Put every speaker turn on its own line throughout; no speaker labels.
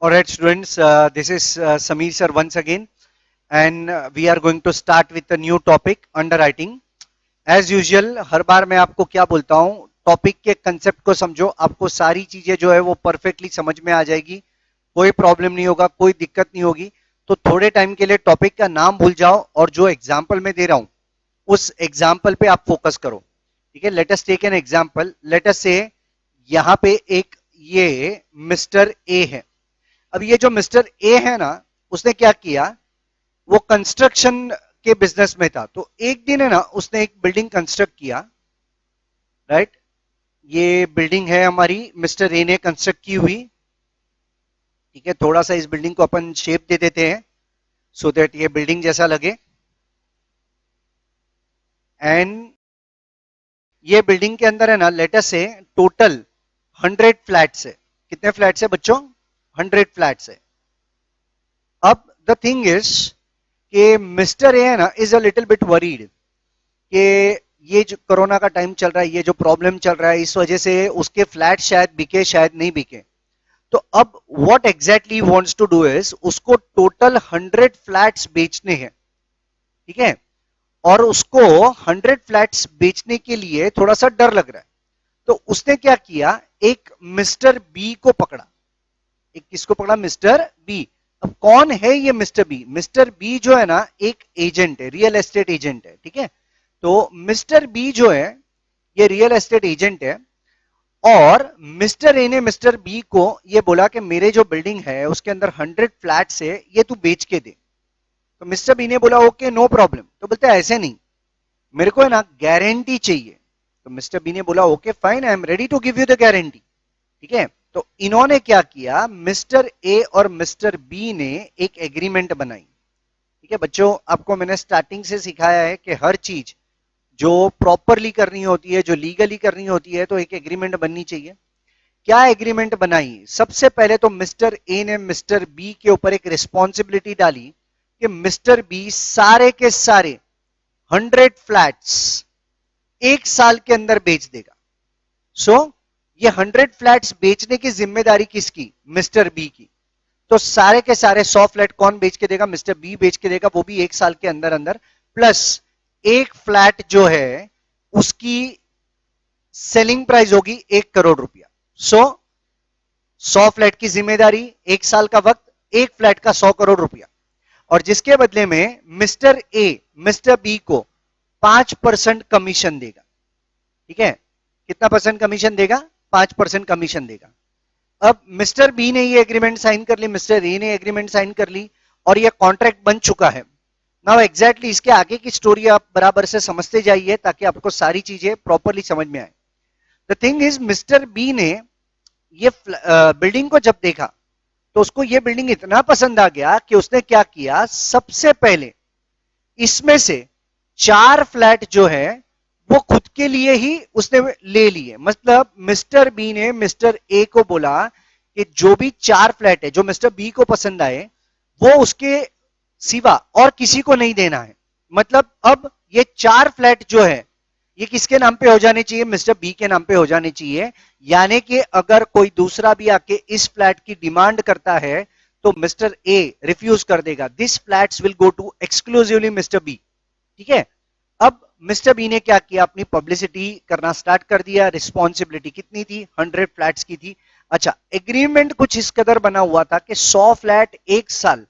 All right, students, this is Sameer sir once again, and we are going to start with a new topic, underwriting. As usual, हर बार मैं आपको क्या बोलता हूँ, topic के concept को समझो, आपको सारी चीजें जो है वो परफेक्टली समझ में आ जाएगी, कोई प्रॉब्लम नहीं होगा, कोई दिक्कत नहीं होगी. तो थोड़े टाइम के लिए टॉपिक का नाम भूल जाओ और जो एग्जाम्पल मैं दे रहा हूँ उस एग्जाम्पल पे आप फोकस करो. ठीक है, let us take an example. Let us say यहाँ पे एक ये मिस्टर ए है. अब ये जो मिस्टर ए है ना, उसने क्या किया, वो कंस्ट्रक्शन के बिजनेस में था. तो एक दिन है ना, उसने एक बिल्डिंग कंस्ट्रक्ट किया. राइट, ये बिल्डिंग है हमारी, मिस्टर ए ने कंस्ट्रक्ट की हुई. ठीक है, थोड़ा सा इस बिल्डिंग को अपन शेप दे देते हैं सो दैट ये बिल्डिंग जैसा लगे. एंड ये बिल्डिंग के अंदर है ना, लेटर से टोटल 100 फ्लैट्स है. कितने फ्लैट्स है बच्चों? 100 फ्लैट्स है. अब द थिंग इज कि मिस्टर ए है ना, is a little bit worried कि ये जो कोरोना का टाइम चल रहा है, ये जो प्रॉब्लम चल रहा है, इस वजह से उसके फ्लैट शायद बिके शायद नहीं बिके. तो अब what exactly wants to do is, उसको टोटल 100 फ्लैट्स बेचने हैं. ठीक है, और उसको 100 फ्लैट्स बेचने के लिए थोड़ा सा डर लग रहा है. तो उसने क्या किया, एक मिस्टर बी को पकड़ा. एक किसको पकड़ा? Mister B. अब कौन है ये मिस्टर बी? मिस्टर बी जो है ना, एक एजेंट है, रियल एस्टेट एजेंट है. ठीक है, तो मिस्टर बी जो है ये रियल एस्टेट एजेंट है. और मिस्टर ए ने मिस्टर बी को ये बोला कि मेरे जो बिल्डिंग है उसके अंदर 100 फ्लैट्स है, ये तू बेच के दे. तो मिस्टर बी ने बोला ओके नो प्रॉब्लम. तो बोलते ऐसे नहीं, मेरे को है ना गारंटी चाहिए. तो मिस्टर बी ने बोला okay fine, I am ready to give you the guarantee. ठीक है, तो इन्होंने क्या किया, मिस्टर ए और मिस्टर बी ने एक एग्रीमेंट बनाई. ठीक है बच्चों, आपको मैंने स्टार्टिंग से सिखाया है कि हर चीज जो प्रॉपरली करनी होती है, जो लीगली करनी होती है, तो एक एग्रीमेंट बननी चाहिए. क्या एग्रीमेंट बनाई? सबसे पहले तो मिस्टर ए ने मिस्टर बी के ऊपर एक रिस्पॉन्सिबिलिटी डाली कि मिस्टर बी सारे के सारे 100 फ्लैट्स एक साल के अंदर बेच देगा. सो ये 100 फ्लैट्स बेचने की जिम्मेदारी किसकी? मिस्टर बी की. तो सारे के सारे 100 फ्लैट कौन बेच के देगा? मिस्टर बी बेच के देगा, वो भी एक साल के अंदर अंदर. प्लस एक फ्लैट जो है उसकी सेलिंग प्राइस होगी 1 करोड़ रुपया. सो 100 फ्लैट की जिम्मेदारी, एक साल का वक्त, एक फ्लैट का 100 करोड़ रुपया. और जिसके बदले में मिस्टर ए मिस्टर बी को 5% कमीशन देगा. ठीक है, कितना परसेंट कमीशन देगा? 5% कमीशन देगा. अब मिस्टर बी ने ये एग्रीमेंट साइन कर ली, मिस्टर ए ने एग्रीमेंट साइन कर ली और ये कॉन्ट्रैक्ट बन चुका है. नाउ एग्जैक्टली इसके आगे की स्टोरी आप बराबर से समझते जाइए ताकि आपको सारी चीजें प्रॉपरली समझ में आए. The thing is, mister B ने ये बिल्डिंग को जब देखा तो उसको ये बिल्डिंग इतना पसंद आ गया कि उसने क्या किया, सबसे पहले इसमें से 4 फ्लैट जो है वो खुद के लिए ही उसने ले लिए. मतलब मिस्टर बी ने मिस्टर ए को बोला कि जो भी 4 फ्लैट है जो मिस्टर बी को पसंद आए वो उसके सिवा और किसी को नहीं देना है. मतलब अब ये 4 फ्लैट जो है ये किसके नाम पे हो जाने चाहिए? मिस्टर बी के नाम पे हो जाने चाहिए. यानी कि अगर कोई दूसरा भी आके इस फ्लैट की डिमांड करता है तो मिस्टर ए रिफ्यूज कर देगा. This flats will go to exclusively mister B. ठीक है, अब मिस्टर बी ने क्या किया, अपनी पब्लिसिटी करना स्टार्ट कर दिया. रिस्पॉन्सिबिलिटी कितनी थी? 100 फ्लैट्स की थी. अच्छा, एग्रीमेंट कुछ इस कदर बना हुआ था कि 100 फ्लैट एक साल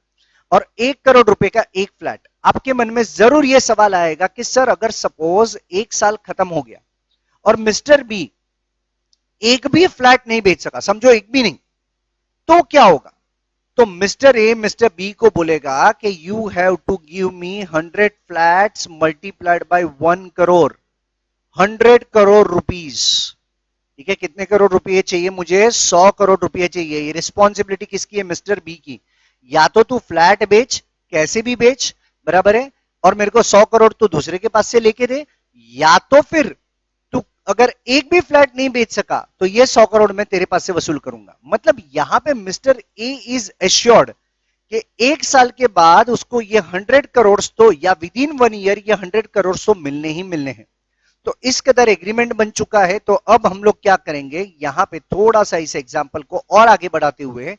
और 1 करोड़ रुपए का एक फ्लैट. आपके मन में जरूर यह सवाल आएगा कि सर अगर सपोज एक साल खत्म हो गया और मिस्टर बी एक भी फ्लैट नहीं बेच सका, समझो एक भी नहीं, तो क्या होगा? तो मिस्टर ए मिस्टर बी को बोलेगा कि you have to give me 100 flats multiplied by 1 crore, 100 crore rupees. ठीक है, कितने करोड़ रुपए चाहिए मुझे? 100 करोड़ रुपए चाहिए. ये रिस्पॉन्सिबिलिटी किसकी है? मिस्टर बी की. या तो तू फ्लैट बेच, कैसे भी बेच, बराबर है, और मेरे को 100 करोड़ तू दूसरे के पास से लेके दे, या तो फिर तू अगर एक भी फ्लैट नहीं बेच सका तो ये 100 करोड़ मैं तेरे पास से वसूल करूंगा. मतलब यहां पे मिस्टर ए इज एश्योर्ड कि एक साल के बाद उसको ये 100 करोड़ तो या विद इन 1 ईयर ये 100 करोड़ तो मिलने ही मिलने हैं. तो इस कदर एग्रीमेंट बन चुका है. तो अब हम लोग क्या करेंगे, यहां पे थोड़ा सा इस एग्जांपल को और आगे बढ़ाते हुए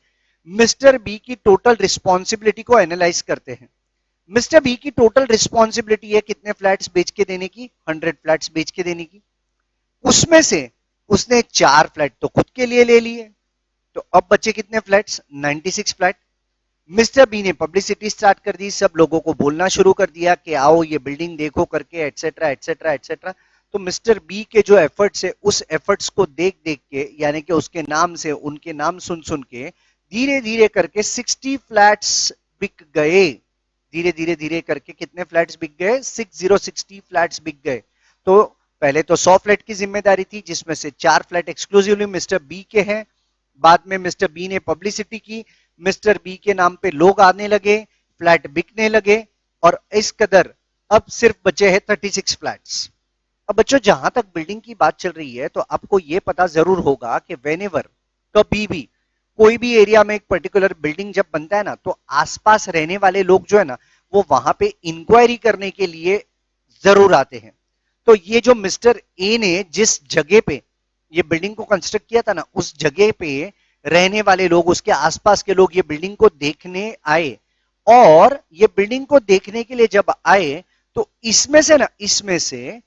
मिस्टर बी की टोटल रिस्पॉन्सिबिलिटी को एनालाइज करते हैं। मिस्टर बी की टोटल रिस्पॉन्सिबिलिटी है कितने फ्लैट्स बेच के देने की, 100 फ्लैट्स बेच के देने की। उसमें से उसने 4 फ्लैट तो खुद के लिए ले लिए, तो अब बचे कितने फ्लैट्स, 96 फ्लैट। मिस्टर बी ने पब्लिसिटी स्टार्ट कर दी, सब लोगों को बोलना शुरू कर दिया कि आओ ये बिल्डिंग देखो करके, एटसेट्रा एटसेट्रा एटसेट्रा। तो मिस्टर बी के जो एफर्ट्स है, उस एफर्ट्स को देख देख के, यानी कि उसके नाम से, उनके नाम सुन सुन के धीरे धीरे करके 60 फ्लैट्स बिक गए। धीरे धीरे धीरे करके कितने फ्लैट्स बिक गए, 60 फ्लैट्स बिक गए। तो पहले तो 100 फ्लैट की जिम्मेदारी थी, जिसमें से 4 फ्लैट एक्सक्लूसिवली मिस्टर बी के हैं। बाद में मिस्टर बी ने पब्लिसिटी की, मिस्टर बी के नाम पे लोग आने लगे, फ्लैट बिकने लगे, और इस कदर अब सिर्फ बचे हैं 36 फ्लैट्स। अब बच्चों, जहां तक बिल्डिंग की बात चल रही है, तो आपको यह पता जरूर होगा कि वेनेवर, कभी भी कोई भी एरिया में एक पर्टिकुलर बिल्डिंग जब बनता है ना, तो आसपास रहने वाले लोग जो है ना, वो वहां पे इंक्वायरी करने के लिए जरूर आते हैं। तो ये जो मिस्टर ए ने जिस जगह पे ये बिल्डिंग को कंस्ट्रक्ट किया था ना, उस जगह पे रहने वाले लोग, उसके आसपास के लोग ये बिल्डिंग को देखने आए, और ये बिल्डिंग को देखने के लिए जब आए, तो इसमें से ना, इसमें से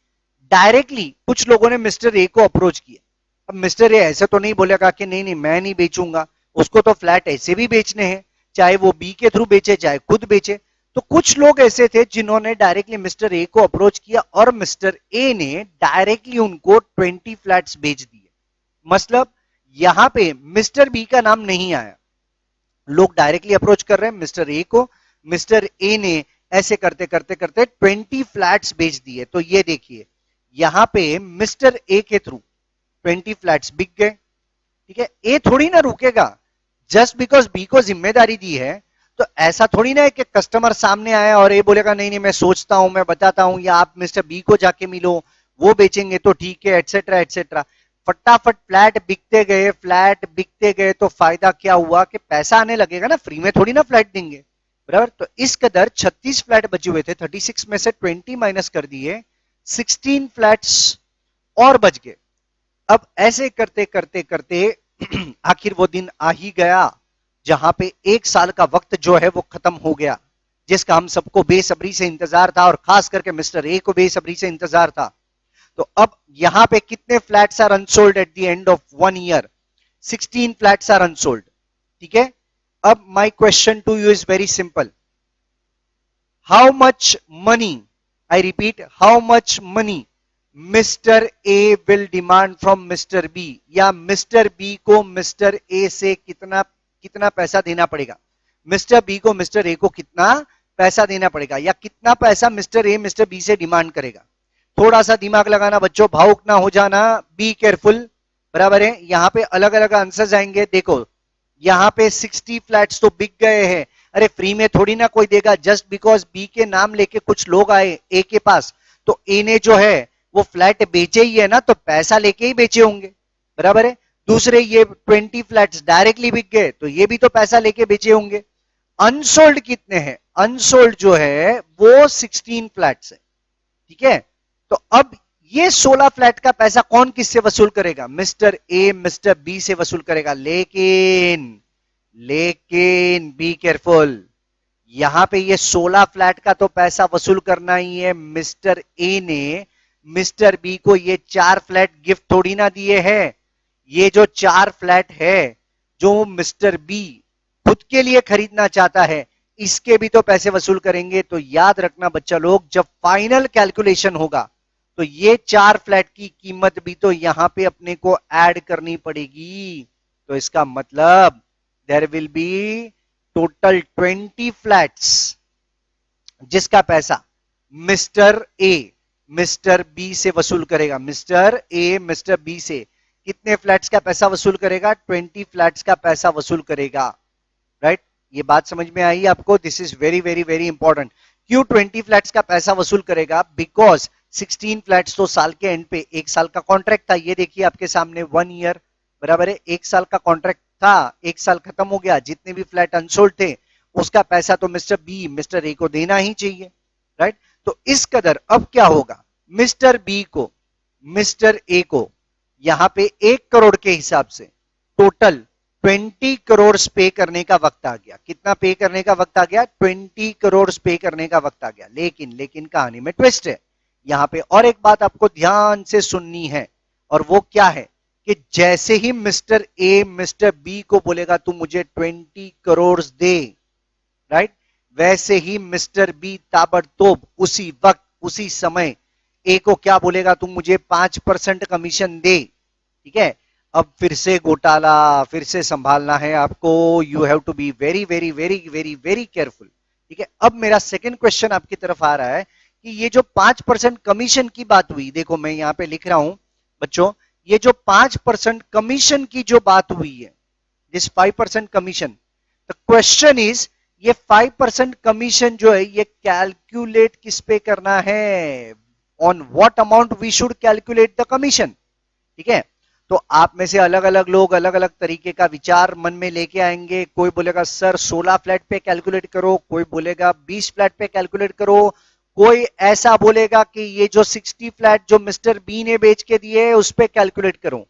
डायरेक्टली कुछ लोगों ने मिस्टर ए को अप्रोच किया। अब मिस्टर ए ऐसे तो नहीं बोलेगा कि नहीं नहीं मैं नहीं बेचूंगा, उसको तो फ्लैट ऐसे भी बेचने हैं, चाहे वो बी के थ्रू बेचे चाहे खुद बेचे। तो कुछ लोग ऐसे थे जिन्होंने डायरेक्टली मिस्टर ए को अप्रोच किया, और मिस्टर ए ने डायरेक्टली उनको 20 फ्लैट्स बेच दिए। मतलब यहां पे मिस्टर बी का नाम नहीं आया, लोग डायरेक्टली अप्रोच कर रहे हैं मिस्टर ए को, मिस्टर ए ने ऐसे करते करते करते 20 फ्लैट्स बेच दिए। तो ये देखिए, यहां पे मिस्टर ए के थ्रू 20 फ्लैट्स बिक गए। ठीक है, ए थोड़ी ना रुकेगा, जस्ट बिकॉज बी को जिम्मेदारी दी है, तो ऐसा थोड़ी ना है कि कस्टमर सामने आया और ए बोलेगा नहीं नहीं मैं सोचता हूं, मैं बताता हूं, या आप मिस्टर बी को जाके मिलो, वो बेचेंगे तो ठीक है, एटसेट्रा एटसेट्रा। फटाफट फ्लैट बिकते गए, फ्लैट बिकते गए, तो फायदा क्या हुआ कि पैसा आने लगेगा ना, फ्री में थोड़ी ना फ्लैट देंगे, बराबर। तो इस कदर 36 फ्लैट बचे हुए थे, 36 में से 20 माइनस कर दिए, 16 फ्लैट्स और बच गए। अब ऐसे करते करते करते आखिर वो दिन आ ही गया जहां पे 1 साल का वक्त जो है वो खत्म हो गया, जिसका हम सबको बेसब्री से इंतजार था, और खास करके मिस्टर ए को बेसब्री से इंतजार था। तो अब यहां पे कितने flats are unsold at the end of 1 year, 16 flats are unsold. ठीक है, अब my question to you is very simple, how much money, I repeat, how much money mister A will demand from mister B, या mister B को mister A से कितना कितना पैसा देना पड़ेगा, मिस्टर बी को मिस्टर ए को कितना पैसा देना पड़ेगा, या कितना पैसा मिस्टर ए मिस्टर बी से डिमांड करेगा। थोड़ा सा दिमाग लगाना बच्चों, भावुक ना हो जाना, बी केयरफुल, बराबर है। यहां पे अलग अलग आंसर आएंगे। देखो यहां पे 60 फ्लैट्स तो बिक गए हैं, अरे फ्री में थोड़ी ना कोई देगा, जस्ट बिकॉज बी के नाम लेके कुछ लोग आए ए के पास, तो ए ने जो है वो फ्लैट बेचे ही है ना, तो पैसा लेके ही बेचे होंगे, बराबर है। दूसरे ये 20 फ्लैट्स डायरेक्टली बिक गए, तो ये भी तो पैसा लेके बेचे होंगे। अनसोल्ड कितने हैं, अनसोल्ड जो है वो 16 फ्लैट्स है। ठीक है, तो अब ये 16 फ्लैट का पैसा कौन किससे वसूल करेगा, मिस्टर ए मिस्टर बी से वसूल करेगा। लेकिन लेकिन बी केयरफुल, यहां पे ये 16 फ्लैट का तो पैसा वसूल करना ही है। मिस्टर ए ने मिस्टर बी को ये 4 फ्लैट गिफ्ट थोड़ी ना दिए हैं। ये जो 4 फ्लैट है जो मिस्टर बी खुद के लिए खरीदना चाहता है, इसके भी तो पैसे वसूल करेंगे। तो याद रखना बच्चा लोग, जब फाइनल कैलकुलेशन होगा तो ये 4 फ्लैट की कीमत भी तो यहां पे अपने को ऐड करनी पड़ेगी। तो इसका मतलब there will be total 20 flats जिसका पैसा मिस्टर ए मिस्टर बी से वसूल करेगा। मिस्टर ए मिस्टर बी से कितने फ्लैट्स का पैसा वसूल करेगा, 20 फ्लैट्स का पैसा वसूल करेगा। राइट, ये बात समझ में आई आपको? This is very very very important. क्यों 20 फ्लैट्स का पैसा वसूल करेगा? बिकॉज 16 फ्लैट्स तो साल के एंड पे 1 साल का कॉन्ट्रैक्ट था। ये देखिए आपके सामने 1 ईयर, बराबर है, 1 साल का कॉन्ट्रैक्ट था, 1 साल खत्म हो गया, जितने भी फ्लैट अनसोल्ड थे उसका पैसा तो मिस्टर बी मिस्टर ए को देना ही चाहिए। राइट, तो इस कदर अब क्या होगा, मिस्टर बी को मिस्टर ए को यहां पे 1 करोड़ के हिसाब से टोटल 20 करोड़ पे करने का वक्त आ गया। कितना पे करने का वक्त आ गया? 20 करोड़ पे करने का वक्त आ गया। लेकिन कहानी में ट्विस्ट है। यहां पे और एक बात आपको ध्यान से सुननी है, और वो क्या है कि जैसे ही मिस्टर ए मिस्टर बी को बोलेगा तू मुझे 20 करोड़ दे, राइट, वैसे ही मिस्टर बी ताबड़तोब उसी वक्त उसी समय ए को क्या बोलेगा? तू मुझे 5% कमीशन दे। ठीक है, अब फिर से घोटाला, फिर से संभालना है आपको। You have to be very very very very very careful. ठीक है, अब मेरा सेकंड क्वेश्चन आपकी तरफ आ रहा है कि ये जो 5% कमीशन की बात हुई, देखो मैं यहां पे लिख रहा हूं बच्चों, ये जो 5% कमीशन की जो बात हुई है, this 5% commission, the question is ये 5% कमीशन जो है ये कैलकुलेट किस पे करना है? On what amount we should calculate the commission. ठीक है, तो आप में से अलग अलग लोग अलग अलग तरीके का विचार मन में लेके आएंगे। कोई बोलेगा सर 16 फ्लैट पे कैलकुलेट करो, कोई बोलेगा 20 फ्लैट पे कैलकुलेट करो, कोई ऐसा बोलेगा कि ये जो 60 फ्लैट जो मिस्टर बी ने बेच के दिए उस पे कैलकुलेट करो।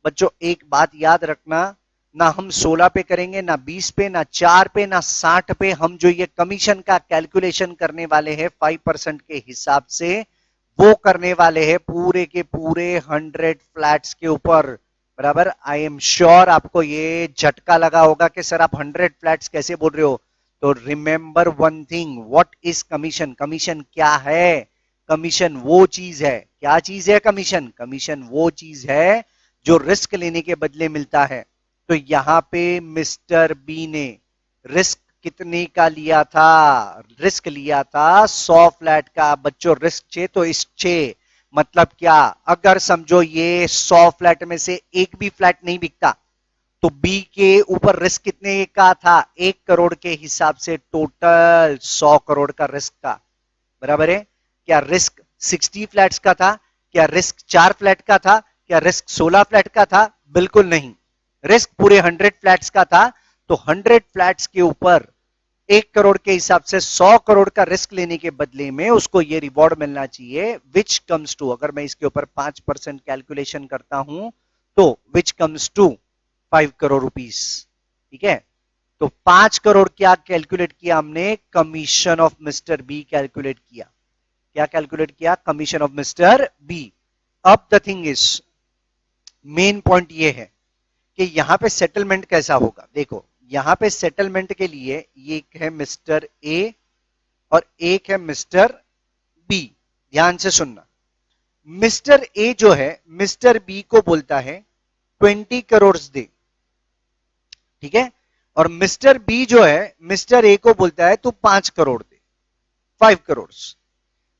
बच्चों एक बात याद रखना, ना हम 16 पे करेंगे, ना 20 पे, ना 4 पे, ना 60 पे। हम जो ये कमीशन का कैलकुलेशन करने वाले हैं 5% के हिसाब से, वो करने वाले हैं पूरे के पूरे 100 फ्लैट्स के ऊपर। बराबर, आई एम श्योर आपको ये झटका लगा होगा कि सर आप 100 फ्लैट्स कैसे बोल रहे हो। तो remember one thing, what is commission? Commission क्या है? कमीशन वो चीज है, क्या चीज है कमीशन? कमीशन वो चीज है जो रिस्क लेने के बदले मिलता है। तो यहां पे मिस्टर बी ने रिस्क कितने का लिया था? रिस्क लिया था 100 फ्लैट का। बच्चों रिस्क छे तो इस छे मतलब क्या? अगर समझो ये 100 फ्लैट में से एक भी फ्लैट नहीं बिकता तो बी के ऊपर रिस्क कितने का था? 1 करोड़ के हिसाब से टोटल 100 करोड़ का रिस्क था। बराबर है? क्या रिस्क 60 फ्लैट्स का था? क्या रिस्क 4 फ्लैट का था? क्या रिस्क 16 फ्लैट का था? बिल्कुल नहीं, रिस्क पूरे 100 फ्लैट्स का था। तो 100 फ्लैट्स के ऊपर 1 करोड़ के हिसाब से 100 करोड़ का रिस्क लेने के बदले में उसको ये रिवॉर्ड मिलना चाहिए, विच कम्स टू, अगर मैं इसके ऊपर 5% कैलकुलेशन करता हूं तो which comes to 5 crore rupees. ठीक है, तो 5 करोड़ क्या कैलकुलेट किया हमने? Commission of mister B calculate किया। क्या कैलकुलेट किया? Commission of mister B. अब the thing is, main point ये है कि यहां पे सेटलमेंट कैसा होगा। देखो यहां पे सेटलमेंट के लिए एक है मिस्टर ए और एक है मिस्टर बी। ध्यान से सुनना, मिस्टर ए जो है मिस्टर बी को बोलता है 20 करोड़ दे। ठीक है, और मिस्टर बी जो है मिस्टर ए को बोलता है तू 5 करोड़ दे, 5 करोड़,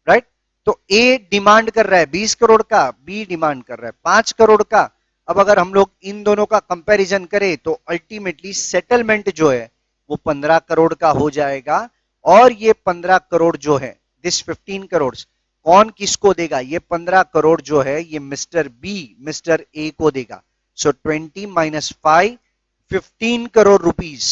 राइट। तो ए डिमांड कर रहा है 20 करोड़ का, बी डिमांड कर रहा है 5 करोड़ का। अब अगर हम लोग इन दोनों का कंपैरिजन करें तो अल्टीमेटली सेटलमेंट जो है वो 15 करोड़ का हो जाएगा। और ये 15 करोड़ जो है, दिस 15 करोड़ कौन किसको देगा? ये 15 करोड़ जो है ये मिस्टर बी मिस्टर ए को देगा। So 20 minus 5, 15 crore rupees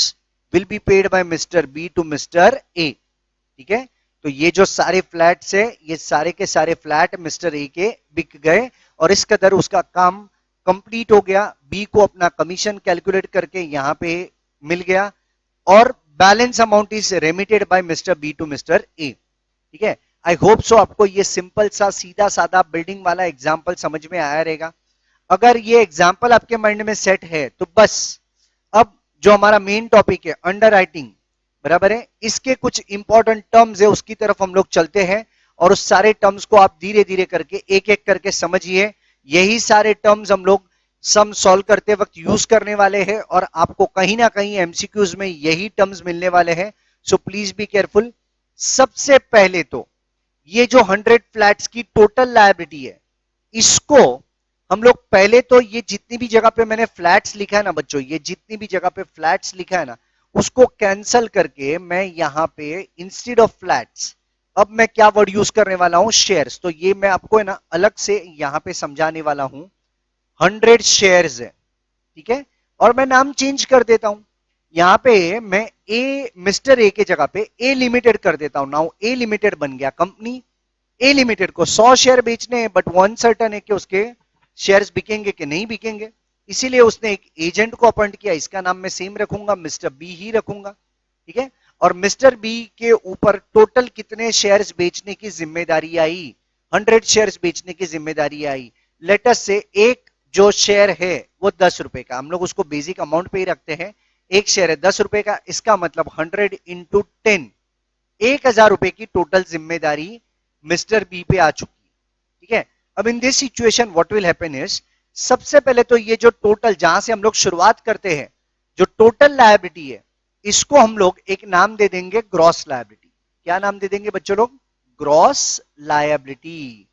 will be paid by mister B to mister A. ठीक है, तो ये जो सारे फ्लैट्स है ये सारे के सारे फ्लैट मिस्टर ए के बिक गए और इस कदर उसका काम कंप्लीट हो गया। बी को अपना कमीशन कैलकुलेट करके यहां पे मिल गया और balance amount is remitted by mister B to mister A. ठीक है, आई होप सो आपको ये सिंपल सा सीधा साधा बिल्डिंग वाला एग्जांपल समझ में आया रहेगा। अगर ये एग्जांपल आपके माइंड में सेट है तो बस अब जो हमारा मेन टॉपिक है अंडरराइटिंग, बराबर है, इसके कुछ इंपॉर्टेंट टर्म्स है उसकी तरफ हम लोग चलते हैं और उस सारे टर्म्स को आप धीरे धीरे करके एक एक करके समझिए। यही सारे टर्म्स हम लोग सम सॉल्व करते वक्त यूज करने वाले हैं और आपको कहीं ना कहीं एमसीक्यूज में यही टर्म्स मिलने वाले हैं। So please be careful. सबसे पहले तो ये जो 100 फ्लैट्स की टोटल लायबिलिटी है, इसको हम लोग पहले तो ये जितनी भी जगह पे मैंने फ्लैट्स लिखा है ना बच्चों, ये जितनी भी जगह पे फ्लैट्स लिखा है ना उसको कैंसल करके मैं यहां पे इंस्टेड ऑफ फ्लैट्स अब मैं क्या वर्ड यूज करने वाला हूं? शेयर्स। तो ये मैं आपको है ना अलग से यहां पे समझाने वाला हूं। 100 शेयर्स है, ठीक है, और मैं नाम चेंज कर देता हूं। यहां पे मैं ए मिस्टर ए के जगह पे ए लिमिटेड कर देता हूं। नाउ ए लिमिटेड बन गया कंपनी। ए लिमिटेड को 100 शेयर बेचने हैं बट वन सर्टन है कि उसके शेयर्स बिकेंगे कि नहीं बिकेंगे। इसीलिए उसने एक एजेंट को अपॉइंट किया, इसका नाम मैं सेम रखूंगा, मिस्टर बी ही रखूंगा, ठीक है। और मिस्टर बी के ऊपर टोटल कितने शेयर्स बेचने की जिम्मेदारी आई, 100 शेयर्स बेचने की जिम्मेदारी आई। लेटस से एक जो शेयर है वो 10 रुपए का, हम लोग उसको बेसिक अमाउंट पे ही रखते हैं, एक शेयर है 10 रुपए का, इसका मतलब 100 इंटू 10, 1000 रुपए की टोटल जिम्मेदारी मिस्टर बी पे आ चुकी है, ठीक है। अब in this situation what will happen is, सबसे पहले तो ये जो टोटल जहां से हम लोग शुरुआत करते हैं, जो टोटल लायबिलिटी है, इसको हम लोग एक नाम दे देंगे ग्रॉस लायबिलिटी। क्या नाम दे देंगे बच्चों लोग, ग्रॉस लायबिलिटी।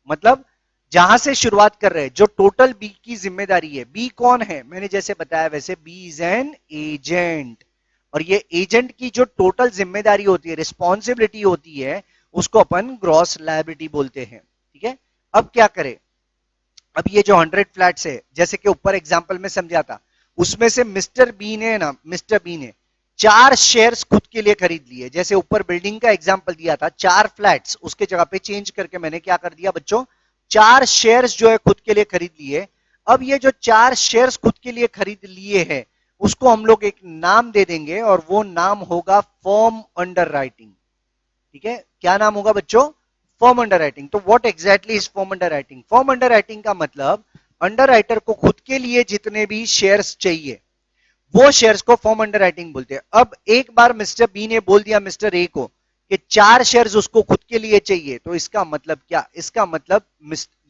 मतलब जहां से शुरुआत कर रहे हैं, जो टोटल बी की जिम्मेदारी है, बी कौन है, मैंने जैसे बताया वैसे बी इज एन एजेंट, और ये एजेंट की जो टोटल जिम्मेदारी होती है, रिस्पॉन्सिबिलिटी होती है, उसको अपन ग्रॉस लायबिलिटी बोलते हैं, ठीक है। अब क्या करें, अब ये जो 100 फ्लैट्स है, जैसे कि ऊपर एग्जांपल में समझा था, उसमें से मिस्टर बी ने ना, मिस्टर बी ने 4 शेयर्स खुद के लिए खरीद लिए, जैसे ऊपर बिल्डिंग का एग्जांपल दिया था, 4 फ्लैट्स, उसके जगह पे चेंज करके मैंने क्या कर दिया बच्चों, 4 शेयर्स जो है खुद के लिए खरीद लिए। अब ये जो 4 शेयर्स खुद के लिए खरीद लिए हैं, उसको हम लोग एक नाम दे देंगे, और वो नाम होगा फॉर्म अंडर राइटिंग, ठीक है। क्या नाम होगा बच्चों, फॉर्म अंडर राइटिंग। तो what exactly is form under writing, form under writing का मतलब अंडर राइटर को खुद के लिए जितने भी शेयर्स चाहिए, वो शेयर्स को फॉर्म अंडर राइटिंग बोलते हैं। अब एक बार मिस्टर बी ने बोल दिया मिस्टर ए को कि 4 शेयर्स उसको खुद के लिए चाहिए, तो इसका मतलब क्या, इसका मतलब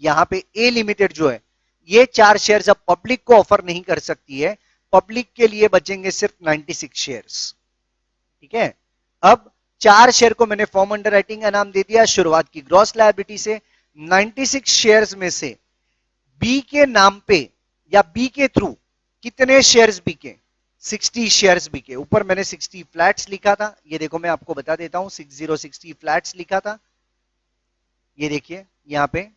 यहां पे ए लिमिटेड जो है, ये 4 शेयर्स अब पब्लिक को ऑफर नहीं कर सकती है, पब्लिक के लिए बचेंगे सिर्फ 96 शेयर्स, ठीक है। अब 4 शेयर को मैंने फॉर्म अंडर राइटिंग का नाम दे दिया, शुरुआत की ग्रॉस लायबिलिटी से। 96 शेयर्स में से बी के नाम पे या बी के थ्रू कितने शेयर्स बिके, 60 शेयर्स बिके। ऊपर मैंने 60 फ्लैट्स लिखा था, ये देखो मैं आपको बता देता हूं, 60 फ्लैट्स लिखा था, ये देखिए यहां पे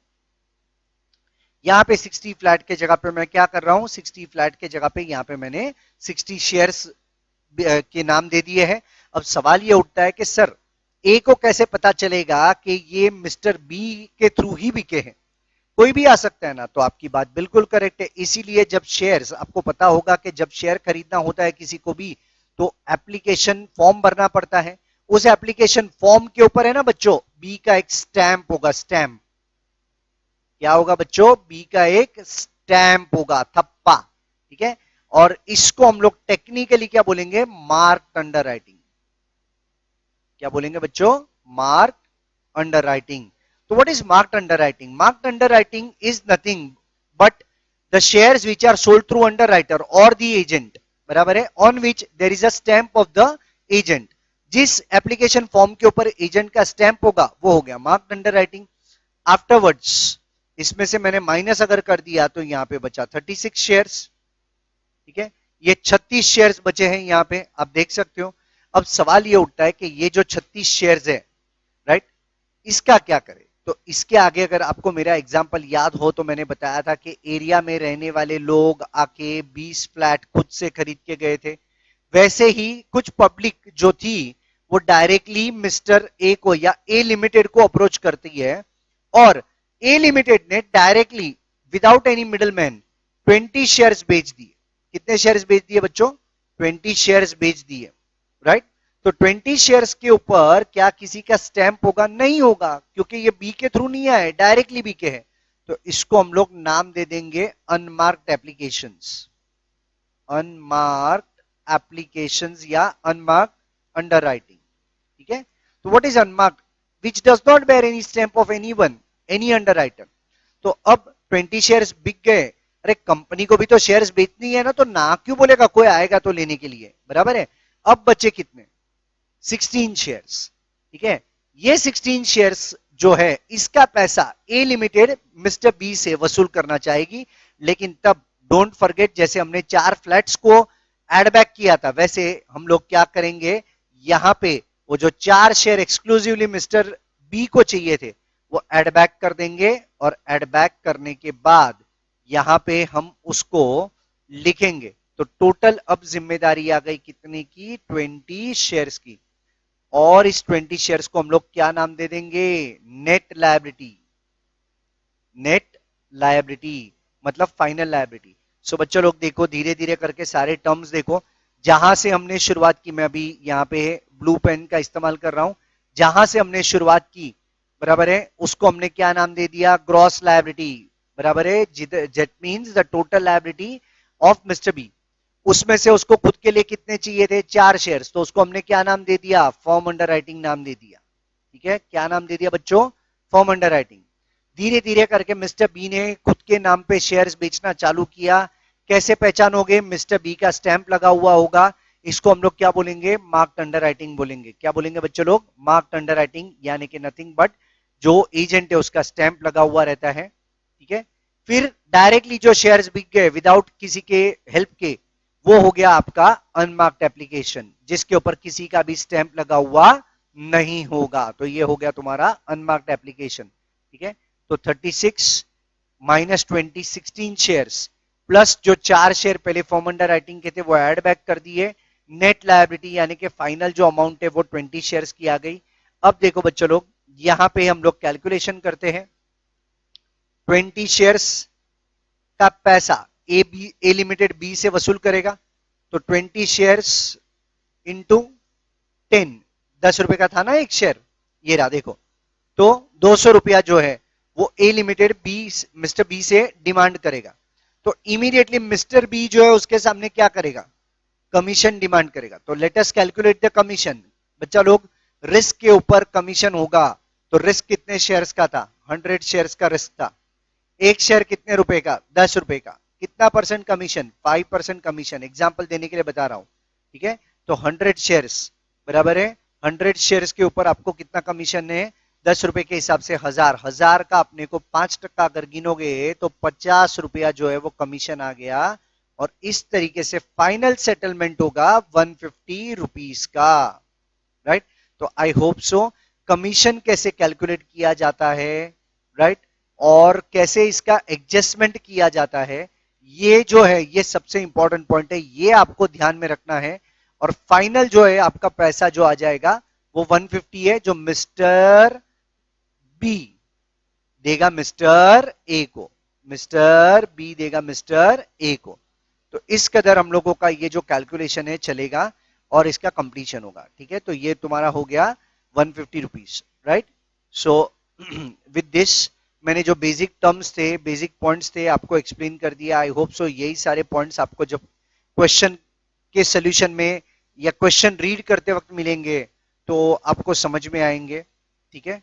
60 फ्लैट के जगह पे मैं क्या कर रहा हूं, 60 फ्लैट के जगह पे यहां पे मैंने 60 शेयर्स के नाम दे दिए हैं। अब सवाल ये उठता है कि सर ए को कैसे पता चलेगा कि ये मिस्टर बी के थ्रू ही बिके हैं, कोई भी आ सकता है ना, तो आपकी बात बिल्कुल करेक्ट है। इसीलिए जब शेयर्स, आपको पता होगा कि जब शेयर खरीदना होता है किसी को भी, तो एप्लीकेशन फॉर्म भरना पड़ता है, उस एप्लीकेशन फॉर्म के ऊपर है ना बच्चों, बी का एक स्टैंप होगा, स्टैंप, क्या होगा बच्चों, बी का एक स्टैंप होगा, थप्पा, ठीक है। और इसको हम लोग टेक्निकली क्या बोलेंगे, मार्क अंडर राइटिंग, क्या बोलेंगे बच्चों, मार्क अंडर राइटिंग। तो what is marked underwriting, marked underwriting is nothing but the shares which are sold through underwriter और द एजेंट, बराबर है, on which there is a stamp of the agent. जिस application form के ऊपर agent का stamp होगा वो हो गया मार्क्ड अंडर राइटिंग। आफ्टरवर्ड्स इसमें से मैंने माइनस अगर कर दिया तो यहां पे बचा 36 शेयर्स, ठीक है। ये 36 शेयर्स बचे हैं यहां पे, आप देख सकते हो। अब सवाल ये उठता है कि ये जो 36 शेयर्स है, राइट, इसका क्या करें। तो इसके आगे अगर आपको मेरा एग्जांपल याद हो तो मैंने बताया था कि एरिया में रहने वाले लोग आके 20 फ्लैट खुद से खरीद के गए थे, वैसे ही कुछ पब्लिक जो थी वो डायरेक्टली मिस्टर ए को या ए लिमिटेड को अप्रोच करती है, और ए लिमिटेड ने directly without any middleman 20 shares बेच दिए। कितने शेयर्स बेच दिए बच्चों, 20 शेयर्स बेच दिए, राइट। तो 20 शेयर्स के ऊपर क्या किसी का स्टैंप होगा, नहीं होगा, क्योंकि ये बी के थ्रू नहीं आए, डायरेक्टली बी के है। तो इसको हम लोग नाम दे देंगे अनमार्क्ड एप्लीकेशंस, अनमार्क्ड एप्लीकेशंस या अनमार्क्ड अंडर राइटिंग, ठीक है। तो what is unmarked, which does not bear any stamp of anyone, any underwriter. तो अब 20 शेयर्स बिक गए, अरे कंपनी को भी तो शेयर्स बेचनी है ना, तो ना क्यों बोलेगा, कोई आएगा तो लेने के लिए, बराबर है। अब बचे कितने, 16 शेयर्स, ठीक है। ये 16 शेयर्स जो है, इसका पैसा ए लिमिटेड मिस्टर बी से वसूल करना चाहेगी, लेकिन तब डोंट फॉरगेट, जैसे हमने 4 फ्लैट्स को एड बैक किया था, वैसे हम लोग क्या करेंगे, यहां पे वो जो 4 शेयर एक्सक्लूसिवली मिस्टर बी को चाहिए थे वो एड बैक कर देंगे, और एड बैक करने के बाद यहां पे हम उसको लिखेंगे। तो टोटल अब जिम्मेदारी आ गई कितने की, 20 शेयर्स की, और इस 20 शेयर्स को हम लोग क्या नाम दे देंगे, नेट लायबिलिटी, नेट लायबिलिटी मतलब फाइनल लायबिलिटी। सो बच्चों लोग देखो धीरे धीरे करके सारे टर्म्स देखो, जहां से हमने शुरुआत की, मैं अभी यहाँ पे ब्लू पेन का इस्तेमाल कर रहा हूं, जहां से हमने शुरुआत की बराबर है उसको हमने क्या नाम दे दिया, ग्रॉस लायबिलिटी बराबर है, jet means the total liability of mister B. उसमें से उसको खुद के लिए कितने चाहिए थे, 4 शेयर्स, तो उसको हमने क्या नाम दे दिया, फॉर्म अंडर राइटिंग नाम दे दिया। ठीक है, क्या नाम दे दिया बच्चों, फॉर्म अंडर राइटिंग। धीरे धीरे करके मिस्टर बी ने खुद के नाम पे शेयर्स बेचना चालू किया। कैसे पहचानोगे, मिस्टर बी का स्टैंप लगा हुआ होगा, इसको हम लोग क्या बोलेंगे, मार्क्ड अंडर राइटिंग बोलेंगे। क्या बोलेंगे बच्चों लोग, मार्क्ड अंडर राइटिंग, यानी कि नथिंग बट जो एजेंट है उसका स्टैंप लगा हुआ रहता है। ठीक है, फिर डायरेक्टली जो शेयर्स बिक गए विदाउट किसी के हेल्प के, वो हो गया आपका अनमार्क्ड एप्लीकेशन, जिसके ऊपर किसी का भी स्टैंप लगा हुआ नहीं होगा, तो ये हो गया तुम्हारा अनमार्क्ड एप्लीकेशन। ठीक है, तो 36 माइनस 20 16 शेयर्स प्लस जो 4 शेयर पहले फॉर्म अंडर राइटिंग के थे वो ऐड बैक कर दिए, नेट लायबिलिटी यानी कि फाइनल जो अमाउंट है वो 20 शेयर्स की आ गई। अब देखो बच्चों लोग यहां पे हम लोग कैलकुलेशन करते हैं, 20 शेयर्स का पैसा ए लिमिटेड बी से वसूल करेगा, तो 20 शेयर्स इंटू 10, 10 रुपए का था ना एक शेयर, ये रहा देखो, तो 200 रुपया जो है वो ए लिमिटेड बी मिस्टर बी से डिमांड करेगा। तो इमीडिएटली मिस्टर बी जो है उसके सामने क्या करेगा, कमीशन डिमांड करेगा। तो let us calculate the commission. बच्चा लोग रिस्क के ऊपर कमीशन होगा, तो रिस्क कितने शेयर्स का था, 100 शेयर्स का रिस्क था। एक शेयर कितने रुपए का, 10 रुपए का, कितना परसेंट कमीशन, 5% कमीशन, एग्जाम्पल देने के लिए बता रहा हूं। ठीक है, तो 100 शेयर्स बराबर है, 100 शेयर्स के ऊपर आपको कितना कमीशन है, 10 रुपए के हिसाब से 1000, 1000 का अपने को 5% अगर गिनोगे तो 50 रुपया जो है वो कमीशन आ गया, और इस तरीके से फाइनल सेटलमेंट होगा 150 रुपीस का। राइट, तो आई होप सो कमीशन कैसे कैलकुलेट किया जाता है, राइट, और कैसे इसका एडजस्टमेंट किया जाता है, ये जो है ये सबसे इंपॉर्टेंट पॉइंट है, ये आपको ध्यान में रखना है। और फाइनल जो है आपका पैसा जो आ जाएगा वो 150 है, जो मिस्टर बी देगा मिस्टर ए को, मिस्टर बी देगा मिस्टर ए को। तो इस कदर हम लोगों का ये जो कैलकुलेशन है चलेगा और इसका कंप्लीशन होगा। ठीक है, तो ये तुम्हारा हो गया 150 rupees, right. So with this मैंने जो बेसिक टर्म्स थे, बेसिक पॉइंट्स थे, आपको एक्सप्लेन कर दिया। आई होप सो यही सारे पॉइंट्स आपको जब क्वेश्चन के सोल्यूशन में या क्वेश्चन रीड करते वक्त मिलेंगे तो आपको समझ में आएंगे। ठीक है,